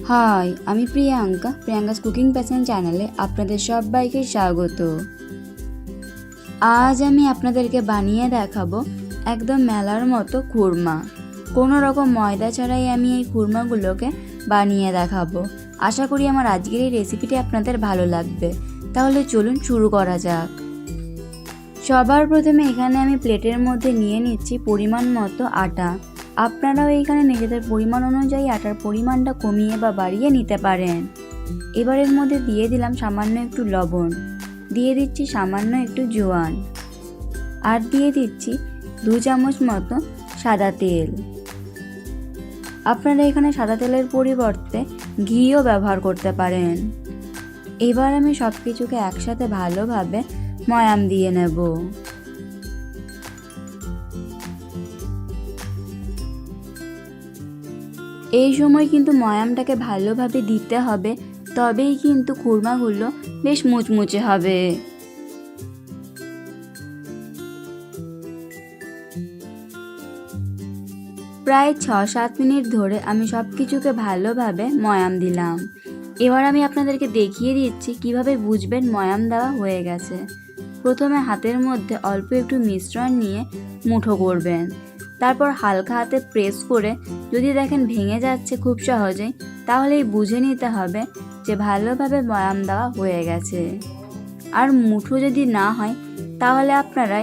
High, আমি Priyanka, Priyanka's cooking passion চ্যানেলে আপনাদের সবাইকে স্বাগত। আজ আমি আপনাদেরকে বানিয়ে দেখাবো একদম মেলার মতো খুরমা। কোনো রকম ময়দা ছাড়াই আমি এই খুরমাগুলোকে বানিয়ে দেখাবো। আশা করি আমার আজকের এই রেসিপিটি আপনাদের ভালো লাগবে। তাহলে চলুন শুরু করা যাক। সবার প্রথমে এখানে আমি প্লেটের মধ্যে নিয়ে নিচ্ছি পরিমাণ মতো আটা। আপনারাও এখানে নিজেদের পরিমাণ অনুযায়ী আটার পরিমাণটা কমিয়ে বা বাড়িয়ে নিতে পারেন। এবার এর মধ্যে দিয়ে দিলাম সামান্য একটু লবণ, দিয়ে দিচ্ছি সামান্য একটু জোয়ান, আর দিয়ে দিচ্ছি 2 চামচ মতো সাদা তেল। আপনারা এখানে সাদা তেলের পরিবর্তে ঘিও ব্যবহার করতে পারেন। এবার আমি সব কিছুকে একসাথে ভালোভাবে ময়াম দিয়ে নেব। এই সময় কিন্তু ময়ামটাকে ভালোভাবে দিতে হবে, তবেই কিন্তু খুরমাগুলো বেশ মুচমুচে হবে। প্রায় 6-7 মিনিট ধরে আমি সব কিছুকে ভালোভাবে ময়াম দিলাম। এবার আমি আপনাদেরকে দেখিয়ে দিচ্ছি কিভাবে বুঝবেন ময়াম দেওয়া হয়ে গেছে। প্রথমে হাতের মধ্যে অল্প একটু মিশ্রণ নিয়ে মুঠো করবেন, তারপর হালকা হাতে প্রেস করে যদি দেখেন ভেঙে যাচ্ছে খুব সহজেই, তাহলেই বুঝে নিতে হবে যে ভালোভাবে ময়াম দেওয়া হয়ে গেছে। আর মুঠো যদি না হয় তাহলে আপনারা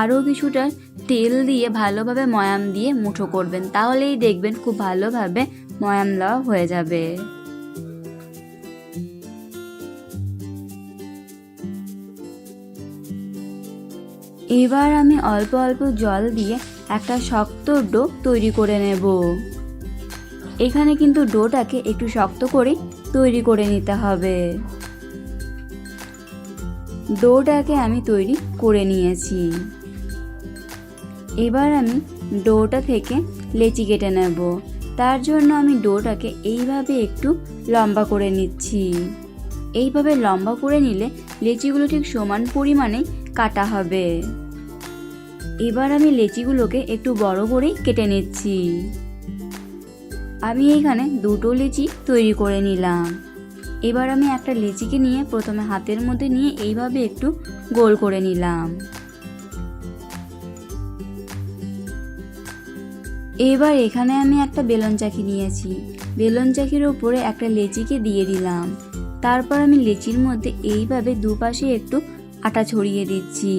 আরও কিছুটা তেল দিয়ে ভালোভাবে ময়াম দিয়ে মুঠো করবেন, তাহলেই দেখবেন খুব ভালোভাবে ময়াম দেওয়া হয়ে যাবে। এবার আমি অল্প অল্প জল দিয়ে একটা শক্ত ডো তৈরি করে নেব। এখানে কিন্তু ডোটাকে একটু শক্ত করে তৈরি করে নিতে হবে। ডোটাকে আমি তৈরি করে নিয়েছি। এবার আমি ডোটা থেকে লেচি কেটে নেব। তার জন্য আমি ডোটাকে এইভাবে একটু লম্বা করে নিচ্ছি। এইভাবে লম্বা করে নিলে লেচিগুলো ঠিক সমান পরিমাণে কাটা হবে। এবার আমি লেচিগুলোকে একটু বড় করেই কেটে নিচ্ছি। আমি এখানে 2টো লেচি তৈরি করে নিলাম। এবার আমি একটা লেচিকে নিয়ে প্রথমে হাতের মধ্যে নিয়ে এইভাবে একটু গোল করে নিলাম। এবার এখানে আমি একটা বেলন চাকি নিয়েছি। বেলন চাকির ওপরে একটা লেচিকে দিয়ে দিলাম। তারপর আমি লেচির মধ্যে এইভাবে দুপাশে একটু আটা ছড়িয়ে দিচ্ছি।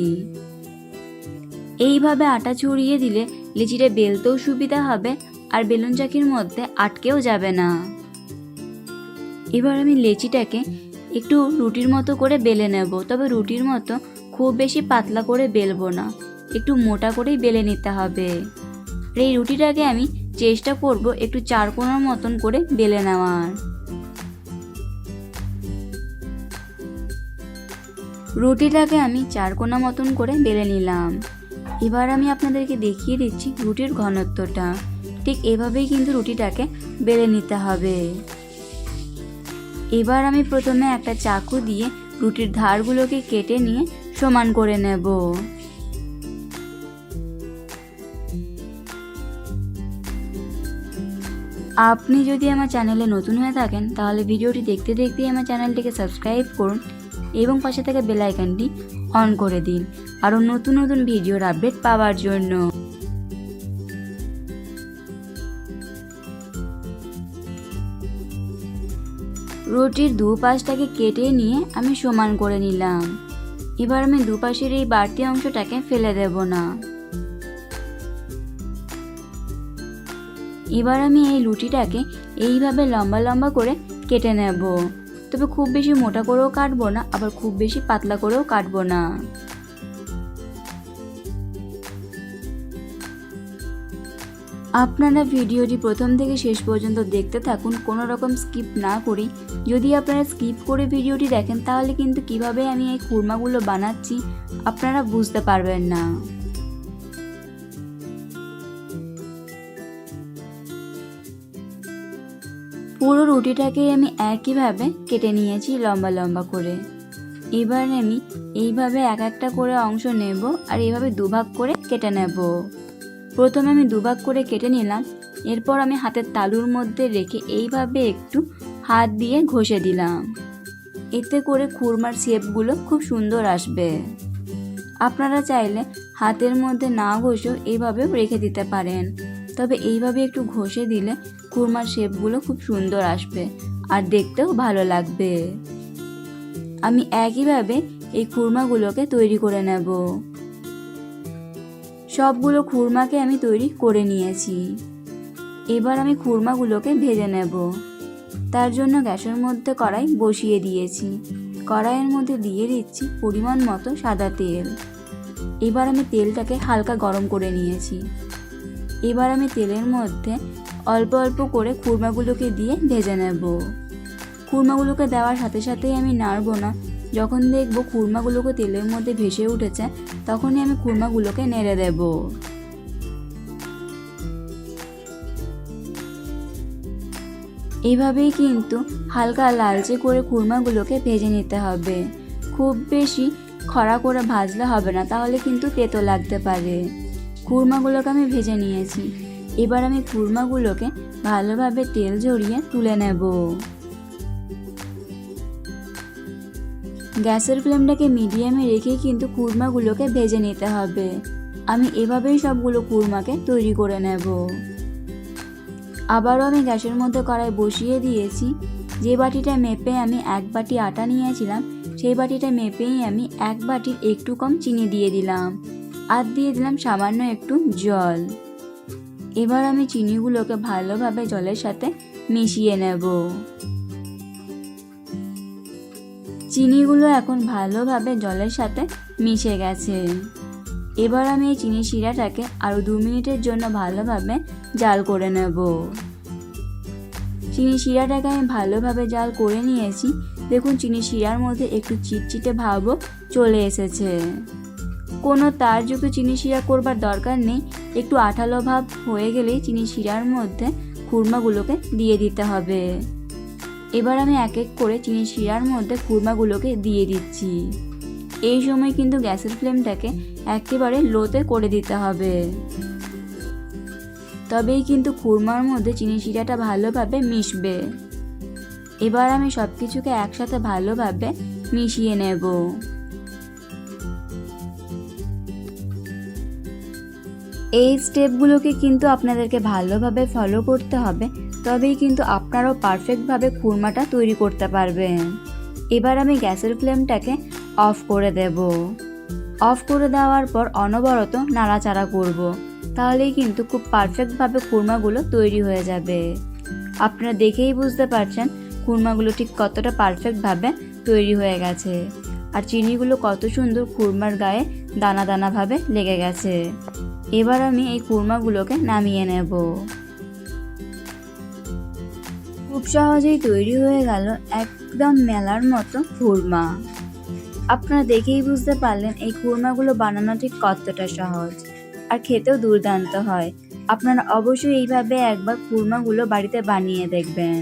এইভাবে আটা ছড়িয়ে দিলে লেচিটা বেলতেও সুবিধা হবে আর বেলুন চাকির মধ্যে আটকেও যাবে না। এবার আমি লেচিটাকে একটু রুটির মতো করে বেলে নেব, তবে রুটির মতো খুব বেশি পাতলা করে বেলবো না, একটু মোটা করেই বেলে নিতে হবে। আর এই রুটিটাকে আমি চেষ্টা করব একটু 4 কোণার মতন করে বেলে নেওয়ার। রুটিটাকে আমি 4 কোণা মতন করে বেলে নিলাম। এবার আমি আপনাদেরকে দেখিয়ে দিচ্ছি রুটির ঘনত্বটা। ঠিক এভাবেই কিন্তু রুটিটাকে বেলে নিতে হবে। এবার আমি প্রথমে একটা চাকু দিয়ে রুটির ধারগুলোকে কেটে নিয়ে সমান করে নেব। আপনি যদি আমার চ্যানেলে নতুন হয়ে থাকেন তাহলে ভিডিওটি দেখতে দেখতেই আমার চ্যানেলটিকে সাবস্ক্রাইব করুন এবং পাশে থাকা বেল আইকনটি অন করে দিন আরও নতুন নতুন ভিডিওর আপডেট পাওয়ার জন্য। রুটির দুপাশটাকে কেটে নিয়ে আমি সমান করে নিলাম। এবার আমি দুপাশের এই বাড়তি অংশটাকে ফেলে দেব না। এবার আমি এই রুটিটাকে এইভাবে লম্বা লম্বা করে কেটে নেব, তবে খুব বেশি মোটা করেও কাটবো না, আবার খুব বেশি পাতলা করেও কাটবো না। আপনারা ভিডিওটি প্রথম থেকে শেষ পর্যন্ত দেখতে থাকুন, কোনো রকম স্কিপ না করি। যদি আপনারা স্কিপ করে ভিডিওটি দেখেন তাহলে কিন্তু কিভাবে আমি এই খুরমাগুলো বানাচ্ছি আপনারা বুঝতে পারবেন না। পুরো রুটিটাকে আমি একইভাবে কেটে নিয়েছি লম্বা লম্বা করে। এবার আমি এইভাবে এক একটা করে অংশ নেব আর এইভাবে দুভাগ করে কেটে নেব। প্রথমে আমি দুভাগ করে কেটে নিলাম, এরপর আমি হাতের তালুর মধ্যে রেখে এইভাবে একটু হাত দিয়ে ঘষে দিলাম। এতে করে খুরমার শেপগুলো খুব সুন্দর আসবে। আপনারা চাইলে হাতের মধ্যে না ঘষেও এইভাবেও রেখে দিতে পারেন, তবে এইভাবে একটু ঘষে দিলে খুরমার শেপগুলো খুব সুন্দর আসবে আর দেখতেও ভালো লাগবে। আমি একইভাবে এই খুরমাগুলোকে তৈরি করে নেব। সবগুলো খুরমাকে আমি তৈরি করে নিয়েছি। এবার আমি খুরমাগুলোকে ভেজে নেব। তার জন্য গ্যাসের মধ্যে কড়াই বসিয়ে দিয়েছি। কড়াইয়ের মধ্যে দিয়ে দিচ্ছি পরিমাণ মতো সাদা তেল। এবার আমি তেলটাকে হালকা গরম করে নিয়েছি। এবার আমি তেলের মধ্যে অল্প অল্প করে খুরমাগুলোকে দিয়ে ভেজে নেব। খুরমাগুলোকে দেওয়ার সাথে সাথেই আমি নাড়ব না। যখন দেখব খুরমাগুলোকে তেলের মধ্যে ভেসে উঠেছে, তখনই আমি খুরমাগুলোকে নেড়ে দেব। এইভাবেই কিন্তু হালকা লালচে করে খুরমাগুলোকে ভেজে নিতে হবে। খুব বেশি খড়া করে ভাজলে হবে না, তাহলে কিন্তু তেতো লাগতে পারে। খুরমাগুলোকে আমি ভেজে নিয়েছি। এবার আমি খুরমাগুলোকে ভালোভাবে তেল ঝরিয়ে তুলে নেব। গ্যাসের ফ্লেমটাকে মিডিয়ামে রেখে কিন্তু খুরমাগুলোকে ভেজে নিতে হবে। আমি এভাবেই সবগুলো খুরমাকে তৈরি করে নেব। আবারও আমি গ্যাসের মধ্যে কড়াই বসিয়ে দিয়েছি। যে বাটিটা মেপে আমি 1 বাটি আটা নিয়েছিলাম, সেই বাটিটা মেপেই আমি 1 বাটির একটু কম চিনি দিয়ে দিলাম আর দিয়ে দিলাম সামান্য একটু জল। এবার আমি চিনিগুলোকে ভালোভাবে জলের সাথে মিশিয়ে নেব। চিনিগুলো এখন ভালোভাবে জলের সাথে মিশে গেছে। এবার আমি এই চিনি শিরাটাকে আরও 2 মিনিটের জন্য ভালোভাবে জাল করে নেব। চিনি শিরাটাকে আমি ভালোভাবে জাল করে নিয়েছি। দেখুন চিনি শিরার মধ্যে একটু চিটচিটে ভাবও চলে এসেছে। কোনো তারযুক্ত চিনি শিরা করবার দরকার নেই। একটু আঠালো ভাব হয়ে গেলেই চিনি শিরার মধ্যে খুরমাগুলোকে দিয়ে দিতে হবে। এবার আমি এক এক করে চিনি শিরার মধ্যে খুরমাগুলোকে দিয়ে দিচ্ছি। এই সময় কিন্তু গ্যাসের ফ্লেমটাকে একেবারে লোতে করে দিতে হবে, তবেই কিন্তু খুরমার মধ্যে চিনি শিরাটা ভালোভাবে মিশবে। এবার আমি সব কিছুকে একসাথে ভালোভাবে মিশিয়ে নেব। এই স্টেপগুলোকে কিন্তু আপনাদেরকে ভালোভাবে ফলো করতে হবে, তবেই কিন্তু আপনারাও পারফেক্টভাবে খুরমাটা তৈরি করতে পারবেন। এবার আমি গ্যাসের ফ্লেমটাকে অফ করে দেব। অফ করে দেওয়ার পর অনবরত নাড়াচাড়া করব, তাহলেই কিন্তু খুব পারফেক্টভাবে খুরমাগুলো তৈরি হয়ে যাবে। আপনারা দেখেই বুঝতে পারছেন খুরমাগুলো ঠিক কতটা পারফেক্টভাবে তৈরি হয়ে গেছে, আর চিনিগুলো কত সুন্দর খুরমার গায়ে দানা দানাভাবে লেগে গেছে। এবার আমি এই খুরমাগুলোকে নামিয়ে নেব। খুব সহজেই তৈরি হয়ে গেল একদম মেলার মতো খুরমা। আপনারা দেখেই বুঝতে পারলেন এই খুরমাগুলো বানানো ঠিক কতটা সহজ, আর খেতেও দুর্দান্ত হয়। আপনারা অবশ্যই এইভাবে একবার খুরমাগুলো বাড়িতে বানিয়ে দেখবেন।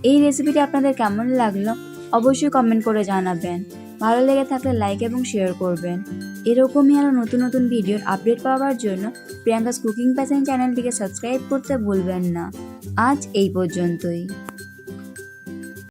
এই রেসিপিটি আপনাদের কেমন লাগলো অবশ্যই কমেন্ট করে জানাবেন। ভালো লেগে থাকলে লাইক এবং শেয়ার করবেন। এরকমই আরও নতুন নতুন ভিডিওর আপডেট পাওয়ার জন্য প্রিয়াঙ্কাস কুকিং প্যাশন চ্যানেলটিকে সাবস্ক্রাইব করতে ভুলবেন না। আজ এই পর্যন্তই।